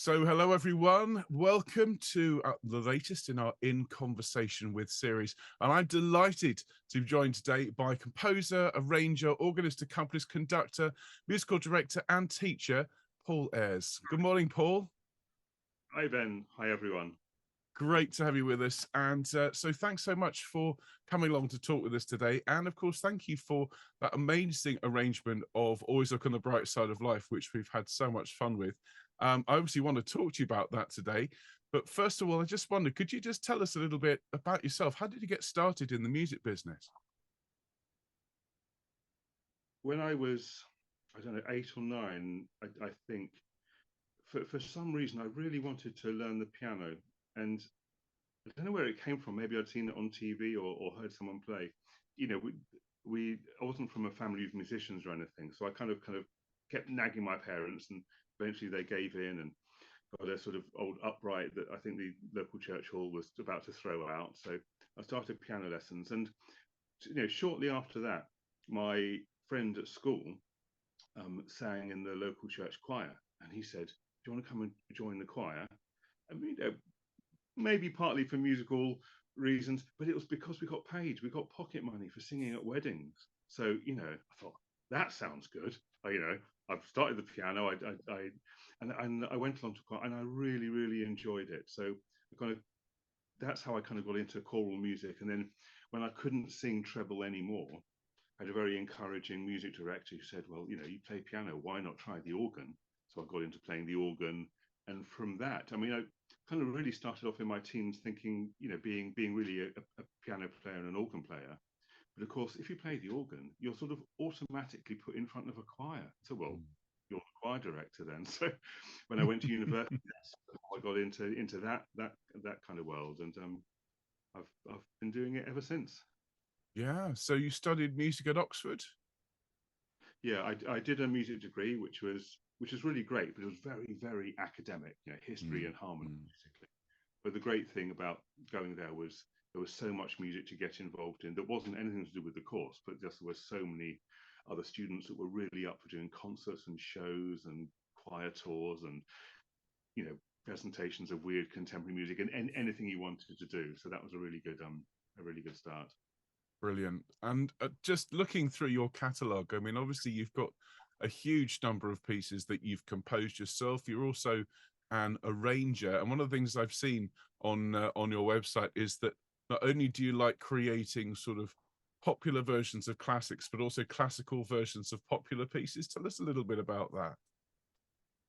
So, hello everyone. Welcome to the latest in our In Conversation with series. And I'm delighted to be joined today by composer, arranger, organist, accompanist, conductor, musical director, and teacher, Paul Ayres. Good morning, Paul. Hi, Ben. Hi, everyone. Great to have you with us. And so thanks so much for coming along to talk with us today. And of course, thank you for that amazing arrangement of Always Look on the Bright Side of Life, which we've had so much fun with. I obviously want to talk to you about that today. But first of all, I just wondered, could you just tell us a little bit about yourself? How did you get started in the music business? When I was, I don't know, 8 or 9, I think, for some reason, I really wanted to learn the piano. And I don't know where it came from. Maybe I'd seen it on TV or heard someone play. You know, I wasn't from a family of musicians or anything. So I kind of kept nagging my parents, and eventually they gave in and got a sort of old upright that I think the local church hall was about to throw out. So I started piano lessons. And shortly after that, my friend at school sang in the local church choir, and he said, "Do you want to come and join the choir?" I mean, maybe partly for musical reasons, but it was because we got paid. We got pocket money for singing at weddings. So I thought that sounds good. I've started the piano. And I went along to choir, and I really, really enjoyed it. So I kind of that's how I kind of got into choral music. And then when I couldn't sing treble anymore, I had a very encouraging music director who said, "Well, you play piano, why not try the organ?" So I got into playing the organ, and from that, I mean, I kind of really started off in my teens thinking, being really a piano player and an organ player. But of course, if you play the organ, you're sort of automatically put in front of a choir. So, well, you're the choir director then. So, when I went to university, I got into that kind of world, and I've been doing it ever since. Yeah. So you studied music at Oxford? Yeah, I did a music degree, which was really great, but it was very, very academic, history Mm, and harmony, mm. basically. But the great thing about going there was there was so much music to get involved in that wasn't anything to do with the course, but just there were so many other students that were really up for doing concerts and shows and choir tours and you know presentations of weird contemporary music and anything you wanted to do. So that was a really good start. Brilliant. And just looking through your catalogue, I mean, obviously you've got a huge number of pieces that you've composed yourself. You're also an arranger, and one of the things I've seen on your website is that not only do you like creating sort of popular versions of classics, but also classical versions of popular pieces. Tell us a little bit about that.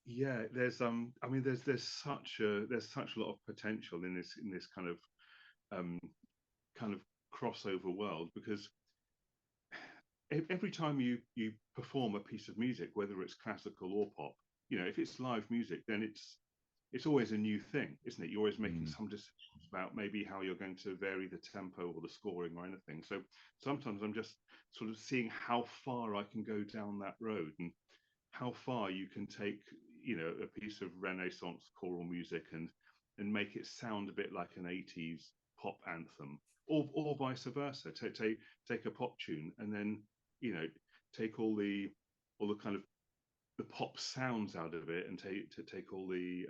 Yeah, I mean there's such a lot of potential in this um kind of crossover world, because every time you perform a piece of music, whether it's classical or pop, if it's live music, then it's always a new thing, isn't it? You're always making Mm. some decisions about maybe how you're going to vary the tempo or the scoring or anything. So sometimes I'm just sort of seeing how far I can go down that road, and how far you can take a piece of Renaissance choral music and make it sound a bit like an 80s pop anthem, or vice versa. Take a pop tune and then you know take all the kind of the pop sounds out of it, and take all the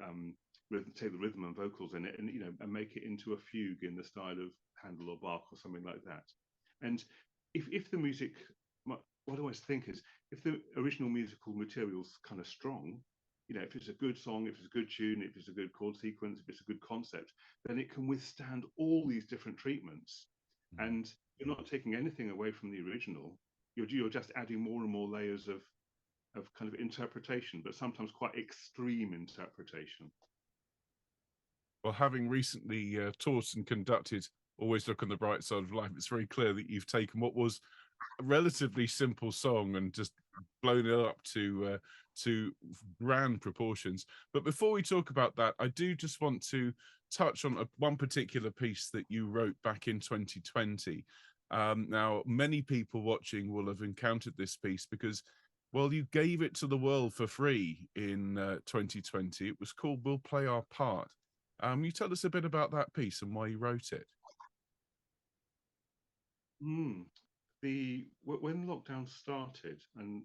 take the rhythm and vocals in it, and and make it into a fugue in the style of Handel or Bach or something like that. And if the music, what I always think is, if the original musical material's kind of strong, if it's a good song, if it's a good tune, if it's a good chord sequence, if it's a good concept, then it can withstand all these different treatments. Mm. And you're not taking anything away from the original. You're just adding more and more layers of kind of interpretation, but sometimes quite extreme interpretation. Well, having recently taught and conducted Always Look on the Bright Side of Life, it's very clear that you've taken what was a relatively simple song and just blown it up to grand proportions. But before we talk about that, I do just want to touch on one particular piece that you wrote back in 2020. Now, many people watching will have encountered this piece because, well, you gave it to the world for free in 2020. It was called "We'll Play Our Part." You tell us a bit about that piece and why you wrote it. Mm. When lockdown started, and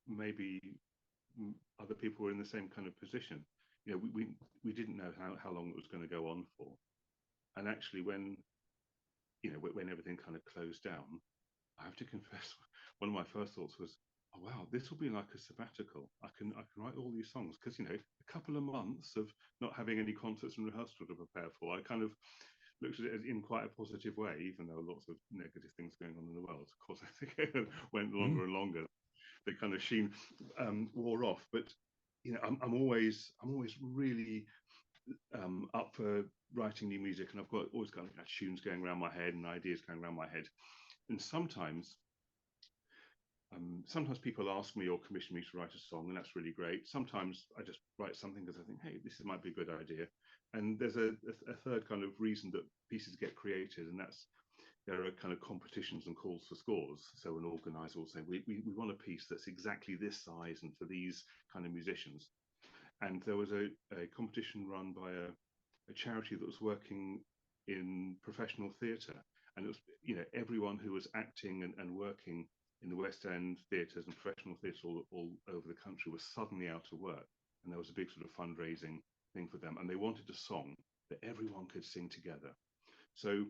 maybe other people were in the same kind of position, we didn't know how long it was going to go on for. And actually, when everything kind of closed down, I have to confess, one of my first thoughts was, oh wow, this will be like a sabbatical. I can write all these songs, because a couple of months of not having any concerts and rehearsals to prepare for. I kind of looked at it in quite a positive way, even though lots of negative things going on in the world. Of course, I think it went Mm, longer and longer. The kind of sheen wore off. But I'm always really up for writing new music, and I've always got tunes going around my head and ideas going around my head. And sometimes people ask me or commission me to write a song, and that's really great. Sometimes I just write something because I think, hey, this might be a good idea. And there's a third kind of reason that pieces get created, and that's there are kind of competitions and calls for scores. So an organizer will say, we want a piece that's exactly this size and for these kind of musicians. And there was a competition run by a charity that was working in professional theatre, and it was everyone who was acting and working in the West End theatres and professional theatres all over the country was suddenly out of work, and there was a big sort of fundraising thing for them, and they wanted a song that everyone could sing together. So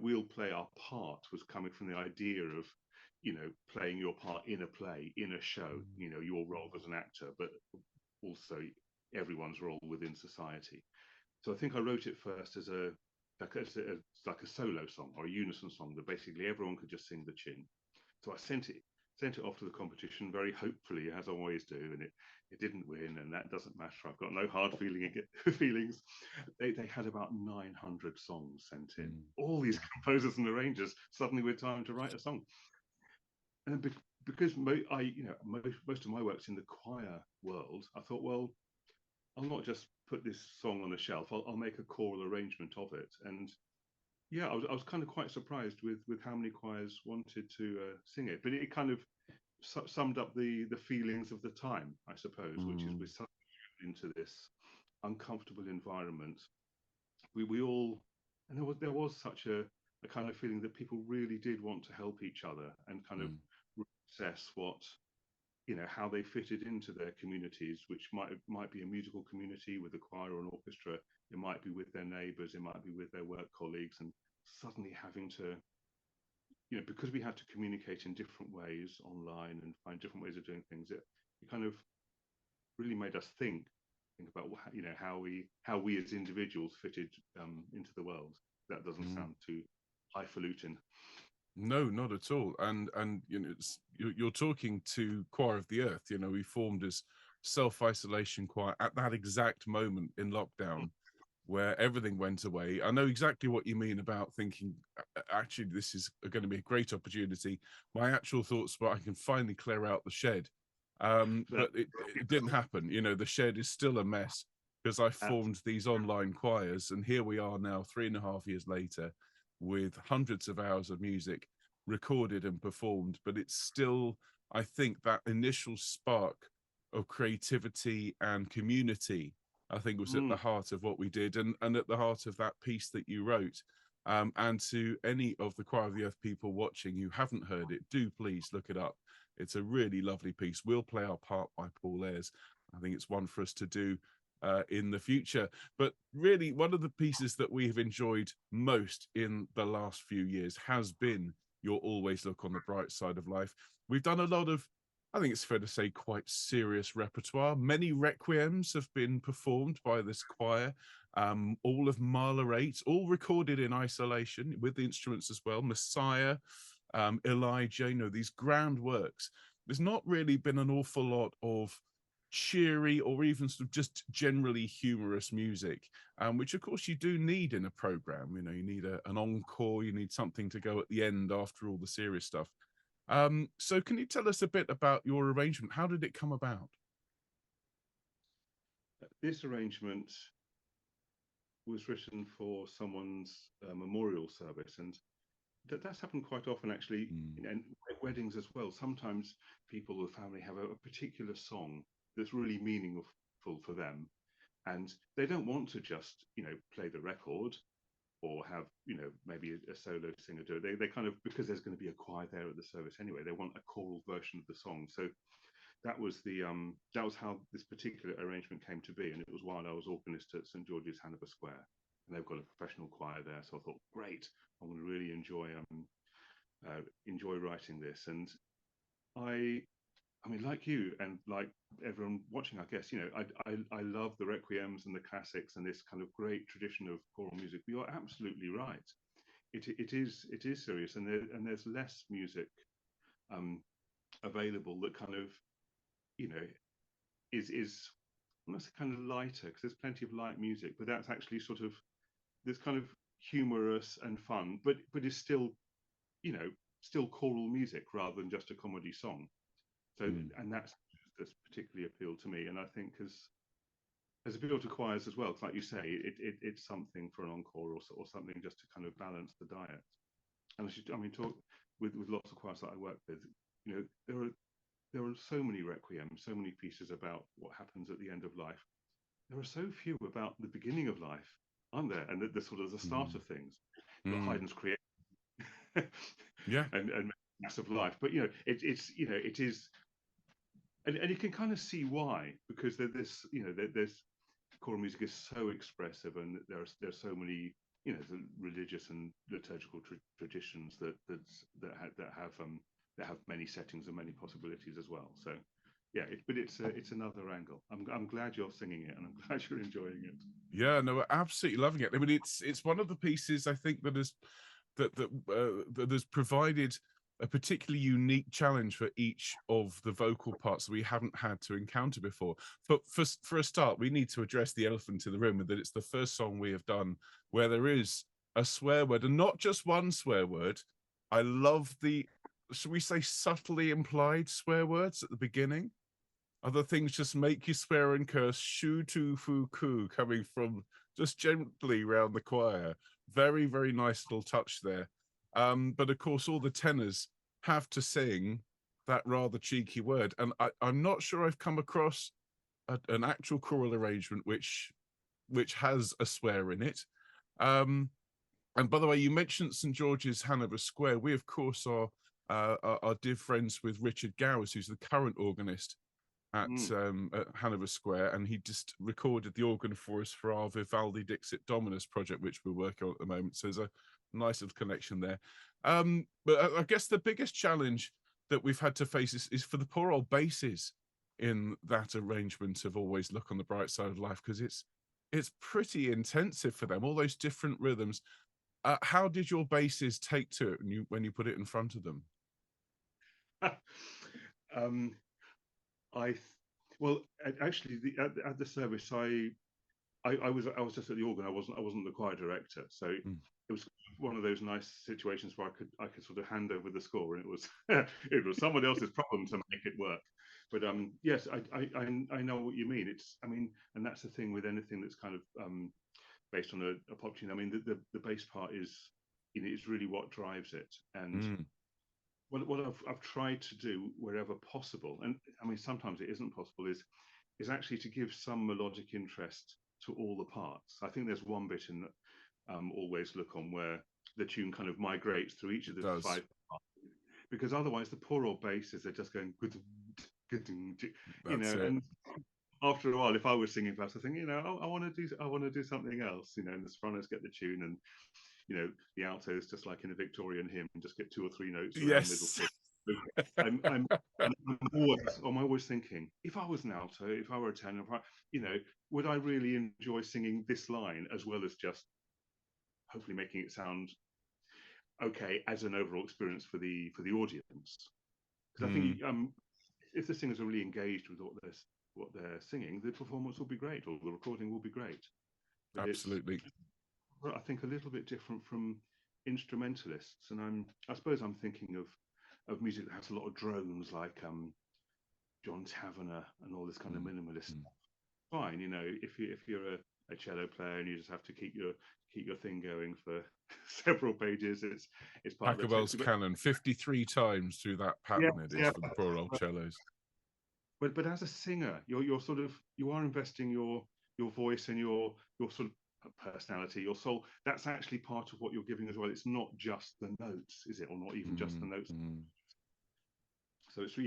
we'll play our part was coming from the idea of playing your part in a play, in a show, your role as an actor, but also everyone's role within society. So I think I wrote it first as like a solo song or a unison song that basically everyone could just sing the tune. So I sent it off to the competition very hopefully, as I always do, and it didn't win, and that doesn't matter. I've got no hard feelings. They had about 900 songs sent in. mm, All these composers and arrangers suddenly with time to write a song, and because most of my work's in the choir world, I thought, well, I'll not just put this song on a shelf. I'll make a choral arrangement of it. And yeah, I was kind of quite surprised with how many choirs wanted to sing it. But it kind of summed up the feelings of the time, I suppose, which is mm, we're suddenly into this uncomfortable environment. We all, and there was such a kind of feeling that people really did want to help each other and kind of mm, assess what how they fitted into their communities, which might be a musical community with a choir or an orchestra. It might be with their neighbours, it might be with their work colleagues, and suddenly having to because we had to communicate in different ways online and find different ways of doing things, it kind of really made us think about how we as individuals fitted into the world. That doesn't mm. sound too highfalutin. No, not at all. And you're talking to Choir of the Earth. We formed as self-isolation choir at that exact moment in lockdown where everything went away. I know exactly what you mean about thinking, actually, this is going to be a great opportunity. My actual thoughts were I can finally clear out the shed. That, But it didn't happen. The shed is still a mess because I formed these online choirs. And here we are now, 3.5 years later, with hundreds of hours of music recorded and performed. But it's still, I think, that initial spark of creativity and community, I think, was at the heart of what we did, and at the heart of that piece that you wrote. And to any of the Choir of the Earth people watching who haven't heard it, do please look it up. It's a really lovely piece. We'll Play Our Part by Paul Ayres. I think it's one for us to do in the future. But really, one of the pieces that we have enjoyed most in the last few years has been your Always Look on the Bright Side of Life. We've done a lot of, I think it's fair to say, quite serious repertoire. Many requiems have been performed by this choir. All of Mahler 8, all recorded in isolation with the instruments as well. Messiah, Elijah, these grand works. There's not really been an awful lot of cheery or even sort of just generally humorous music, which of course you do need in a program. You need an encore, you need something to go at the end after all the serious stuff. So can you tell us a bit about your arrangement? How did it come about? this arrangement was written for someone's memorial service, and that's happened quite often actually, Mm, and at weddings as well. Sometimes people or family have a particular song that's really meaningful for them, and they don't want to just play the record or have maybe a solo singer do it. They kind of, because there's going to be a choir there at the service anyway, they want a choral version of the song. So that was how this particular arrangement came to be, and it was while I was organist at St George's, Hanover Square, and they've got a professional choir there. So I thought, great, I'm going to really enjoy writing this. And I mean, like you and like everyone watching, I guess, I love the requiems and the classics and this kind of great tradition of choral music. But you're absolutely right. It is serious, and there's less music available that kind of you know is almost kind of lighter, because there's plenty of light music, but that's actually sort of this kind of humorous and fun, but is still you know still choral music rather than just a comedy song. So and that's particularly appealed to me, and I think as appealed to choirs as well. 'Cause like you say, it's something for an encore, or something just to kind of balance the diet. And I mean, talk with lots of choirs that I work with. There are so many requiems, so many pieces about what happens at the end of life. There are so few about the beginning of life, aren't there? And the sort of the start of things. Haydn's creation Yeah. and massive life. But it is, and you can kind of see why, because there's choral music is so expressive, and there's so many the religious and liturgical traditions that have many settings and many possibilities as well. So yeah, but it's another angle. I'm glad you're singing it, and I'm glad you're enjoying it. Yeah, no, we're absolutely loving it. I mean, it's one of the pieces I think that has provided a particularly unique challenge for each of the vocal parts that we haven't had to encounter before. But for a start, we need to address the elephant in the room, and that it's the first song we have done where there is a swear word, and not just one swear word. I love the, should we say, subtly implied swear words at the beginning. Other things just make you swear and curse. Shu tu fu ku, coming from just gently round the choir. Very, very nice little touch there. But of course, all the tenors have to sing that rather cheeky word. And I'm not sure I've come across an actual choral arrangement which has a swear in it. And by the way, you mentioned St George's, Hanover Square. We, of course, are dear friends with Richard Gowers, who's the current organist at Hanover Square, and he just recorded the organ for us for our Vivaldi Dixit Dominus project, which we're working on at the moment. So there's a nice little connection there. But I guess the biggest challenge that we've had to face is for the poor old basses in that arrangement of Always Look on the Bright Side of Life, because it's pretty intensive for them, all those different rhythms. How did your basses take to it when you put it in front of them? I well, actually, at the service, I was just at the organ. I wasn't the choir director, so it was one of those nice situations where I could sort of hand over the score, and it was it was someone else's problem to make it work. But yes, I know what you mean. And that's the thing with anything that's kind of based on a pop tune. I mean, the bass part is is really what drives it. And what I've tried to do wherever possible, and I mean sometimes it isn't possible, is actually to give some melodic interest to all the parts. I think there's one bit in Always Look On where the tune kind of migrates through each of the five parts, because otherwise the poor old basses are just going good, and after a while, if I was singing fast, I think, I want to do something else, and the sopranos get the tune, and the altos, just like in a Victorian hymn, just get 2 or 3 notes around the middle fifth. I'm always thinking, if I was an alto, if I were a tenor, would I really enjoy singing this line as well as just hopefully making it sound okay as an overall experience for the audience? Because I think if the singers are really engaged with what they're singing, the performance will be great, or the recording will be great. But absolutely. I think a little bit different from instrumentalists, and I suppose I'm thinking of music that has a lot of drones, like John Tavener and all this kind of minimalist stuff. Fine, if you're a cello player and you just have to keep your thing going for several pages, it's part of the Pachelbel's canon 53 times through that pattern it is for the poor old cellos. But as a singer, you are investing your voice and your sort of personality, your soul. That's actually part of what you're giving as well. It's not just the notes, is it? Or not even just the notes. So it's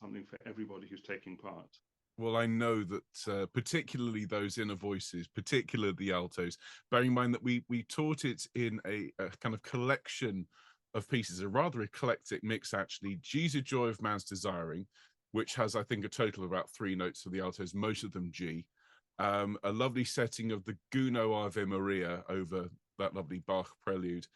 something for everybody who's taking part. Well, I know that particularly those inner voices, particularly the altos, bearing in mind that we taught it in a kind of collection of pieces, a rather eclectic mix, actually. Jesus, Joy of Man's Desiring, which has, I think, a total of about 3 notes for the altos, most of them G. A lovely setting of the Gounod Ave Maria over that lovely Bach prelude.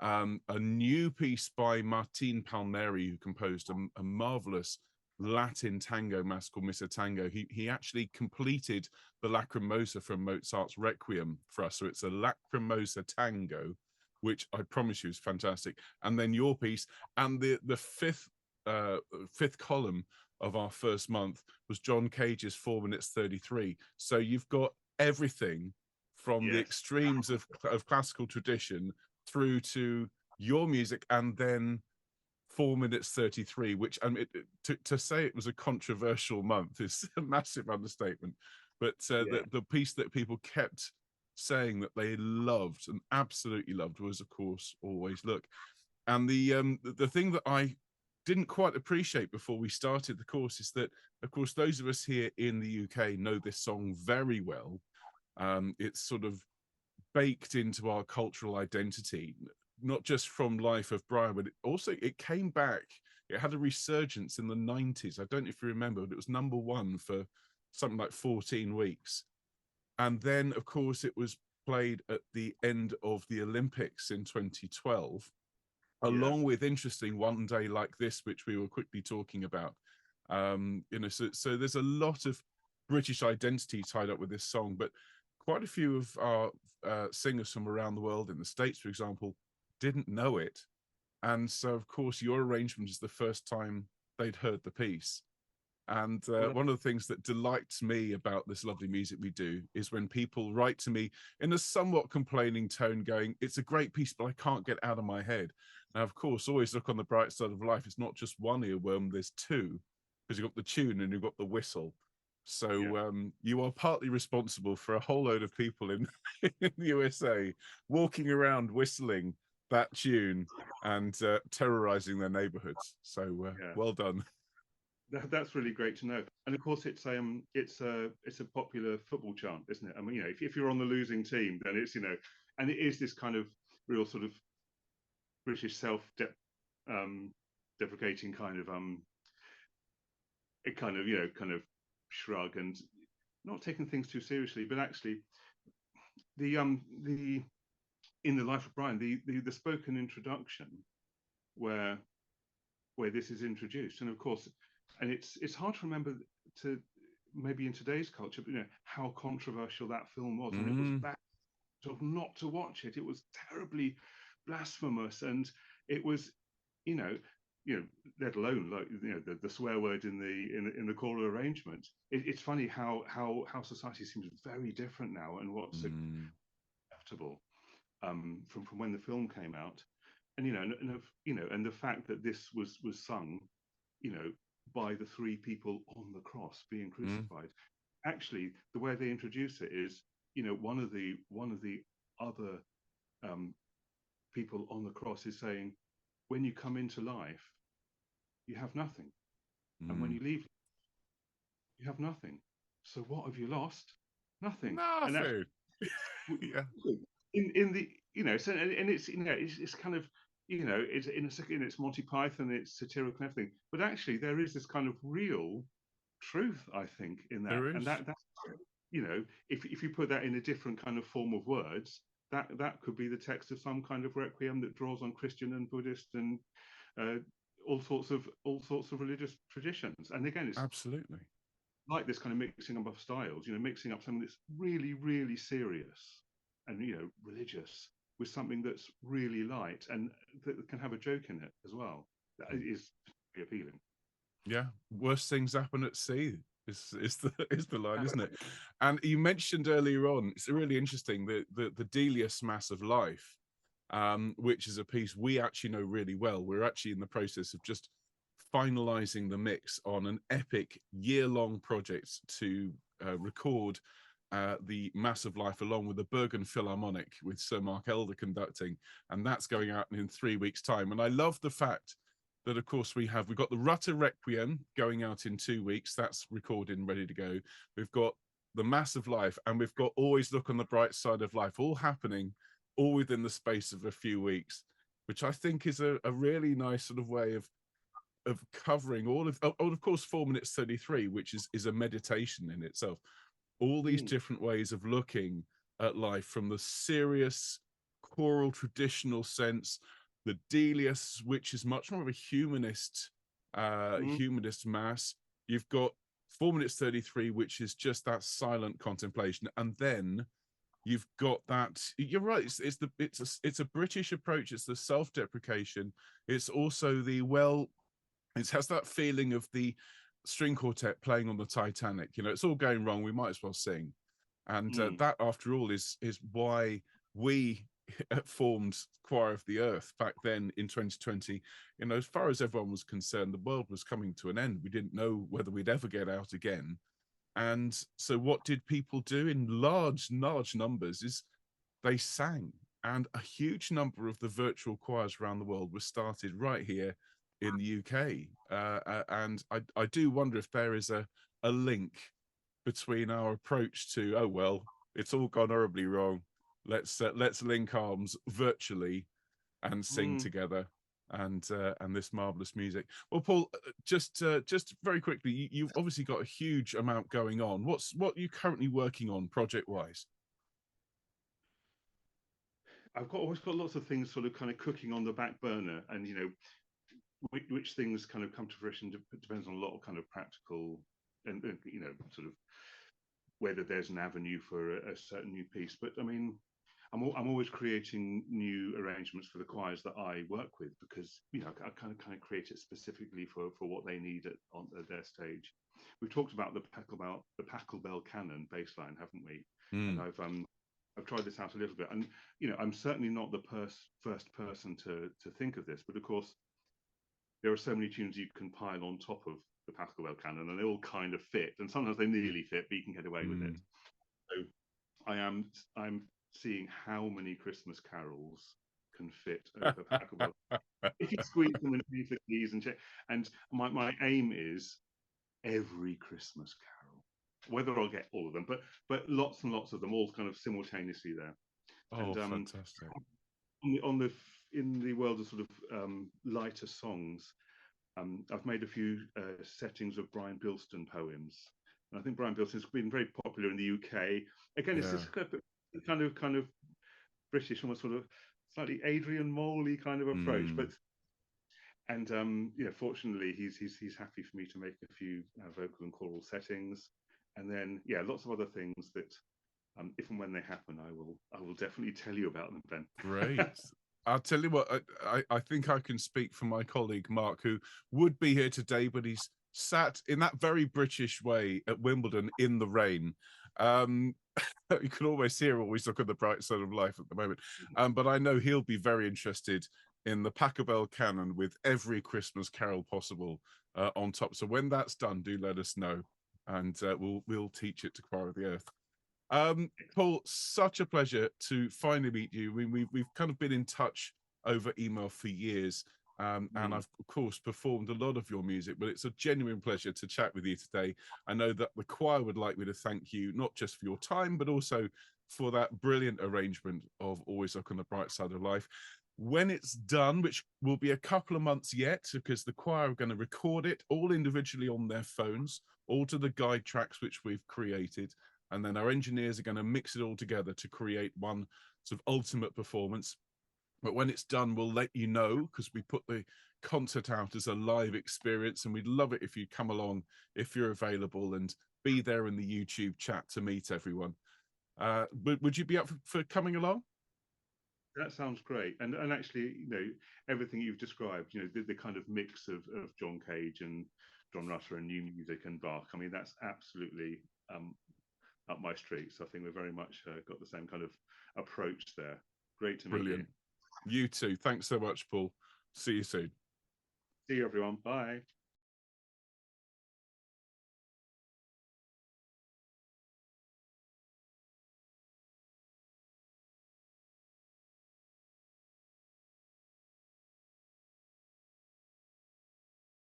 A new piece by Martin Palmieri, who composed a marvelous Latin tango mass called Missa Tango. He actually completed the Lacrimosa from Mozart's Requiem for us. So it's a Lacrimosa tango, which I promise you is fantastic. And then your piece, and the fifth column of our first month was John Cage's 4 minutes 33. So you've got everything from the extremes of classical tradition through to your music, and then 4 minutes 33, which to say it was a controversial month is a massive understatement. But the piece that people kept saying that they loved and absolutely loved was, of course, Always Look. And the thing that I didn't quite appreciate before we started the course is that, of course, those of us here in the UK know this song very well. It's sort of baked into our cultural identity, not just from Life of Brian, but it came back. It had a resurgence in the 90s. I don't know if you remember, but it was #1 for something like 14 weeks. And then, of course, it was played at the end of the Olympics in 2012, along with, interesting, One Day Like This, which we were quickly talking about. So there's a lot of British identity tied up with this song, but quite a few of our singers from around the world, in the States, for example, didn't know it. And so, of course, your arrangement is the first time they'd heard the piece. And one of the things that delights me about this lovely music we do is when people write to me in a somewhat complaining tone going, it's a great piece, but I can't get out of my head. Now, of course, always look on the bright side of life. It's not just one earworm, there's two, because you've got the tune and you've got the whistle. So you are partly responsible for a whole load of people in the USA walking around whistling that tune and terrorizing their neighborhoods. So well done. That's really great to know. And of course, it's a popular football chant, isn't it? I mean, if you're on the losing team, then it's, and it is this kind of real sort of British deprecating kind of kind of shrug and not taking things too seriously. But actually, the in the Life of Brian, the spoken introduction where this is introduced, and of course, and it's hard to remember to maybe in today's culture, but how controversial that film was, and it was bad not to watch it. It was terribly blasphemous, and it was, let alone like the swear word in the choral arrangement. It's funny how society seems very different now, and what's acceptable from when the film came out, and and the fact that this was sung, by the 3 people on the cross being crucified. Actually, the way they introduce it is, one of the other people on the cross is saying, when you come into life, you have nothing, and when you leave, you have nothing. So what have you lost? Nothing. Nothing. And yeah. In the so and it's kind of it's in its Monty Python, it's satirical and everything, but actually there is this kind of real truth, I think, in that. There is. And that's if you put that in a different kind of form of words, that could be the text of some kind of requiem that draws on Christian and Buddhist and all sorts of religious traditions. And again, it's absolutely like this kind of mixing up of styles, mixing up something that's really, really serious and religious with something that's really light and that can have a joke in it as well. That is appealing. Yeah, worst things happen at sea is the line, isn't it? And you mentioned earlier on, it's really interesting, the Delius Mass of Life, which is a piece we actually know really well. We're actually in the process of just finalizing the mix on an epic year-long project to record the Mass of Life along with the Bergen Philharmonic with Sir Mark Elder conducting, and that's going out in 3 weeks' time. And I love the fact that, of course, we've got the Rutter Requiem going out in 2 weeks. That's recorded and ready to go. We've got the Mass of Life, and we've got Always Look on the Bright Side of Life, all happening all within the space of a few weeks, which I think is a really nice sort of way of covering all of course 4 minutes 33, which is a meditation in itself. All these different ways of looking at life, from the serious choral traditional sense, the Delius, which is much more of a humanist humanist mass. You've got 4 minutes 33, which is just that silent contemplation, and then you've got that. You're right. It's a British approach. It's the self-deprecation. It's also the, well, it has that feeling of the string quartet playing on the Titanic. You know, it's all going wrong, we might as well sing. And that, after all, is why we formed Choir of the Earth back then in 2020. You know, as far as everyone was concerned, the world was coming to an end. We didn't know whether we'd ever get out again. And so what did people do in large numbers? Is they sang. And a huge number of the virtual choirs around the world were started right here in the UK. And I do wonder if there is a link between our approach to, oh, well, it's all gone horribly wrong. Let's link arms virtually and sing together, and this marvelous music. Well, Paul, just very quickly, you've obviously got a huge amount going on. What are you currently working on project wise? I've always got lots of things sort of kind of cooking on the back burner, and you know, which things kind of come to fruition depends on a lot of kind of practical and you know, sort of whether there's an avenue for a certain new piece. But I mean, I'm always creating new arrangements for the choirs that I work with, because you know, I kind of create it specifically for what they need on their stage. We've talked about the Pachelbel canon bass line, haven't we? And I've tried this out a little bit, and you know, I'm certainly not the first person to think of this, but of course, there are so many tunes you can pile on top of the Pachelbel canon, and they all kind of fit, and sometimes they nearly fit, but you can get away with it. So I'm seeing how many Christmas carols can fit over Pachelbel. If you squeeze them and change the keys and my aim is every Christmas carol, whether I'll get all of them, but lots and lots of them, all kind of simultaneously there. Oh, and fantastic! In the world of sort of lighter songs, I've made a few settings of Brian Bilston poems. And I think Brian Bilston's been very popular in the UK. Again, it's this kind of British, almost sort of slightly Adrian Mole kind of approach. But fortunately, he's happy for me to make a few vocal and choral settings, and then lots of other things that, if and when they happen, I will definitely tell you about them, Ben. Great. I'll tell you what, I think I can speak for my colleague Mark, who would be here today, but he's sat in that very British way at Wimbledon in the rain. You can always hear, always look at the bright side of life at the moment. But I know he'll be very interested in the Pachelbel canon with every Christmas carol possible on top. So when that's done, do let us know, and we'll teach it to Choir of the Earth. Paul, such a pleasure to finally meet you. We've kind of been in touch over email for years, and I've of course performed a lot of your music, but it's a genuine pleasure to chat with you today. I know that the choir would like me to thank you, not just for your time, but also for that brilliant arrangement of Always Look on the Bright Side of Life. When it's done, which will be a couple of months yet, because the choir are going to record it all individually on their phones, all to the guide tracks which we've created. And then our engineers are going to mix it all together to create one sort of ultimate performance. But when it's done, we'll let you know, because we put the concert out as a live experience, and we'd love it if you come along, if you're available, and be there in the YouTube chat to meet everyone. Would you be up for coming along? That sounds great. And actually, you know, everything you've described, you know, the kind of mix of John Cage and John Rutter and new music and Bach, I mean, that's absolutely up my street. So I think we're very much got the same kind of approach there. Great to meet Brilliant. You too. Thanks so much, Paul. See you soon. See you, everyone. Bye.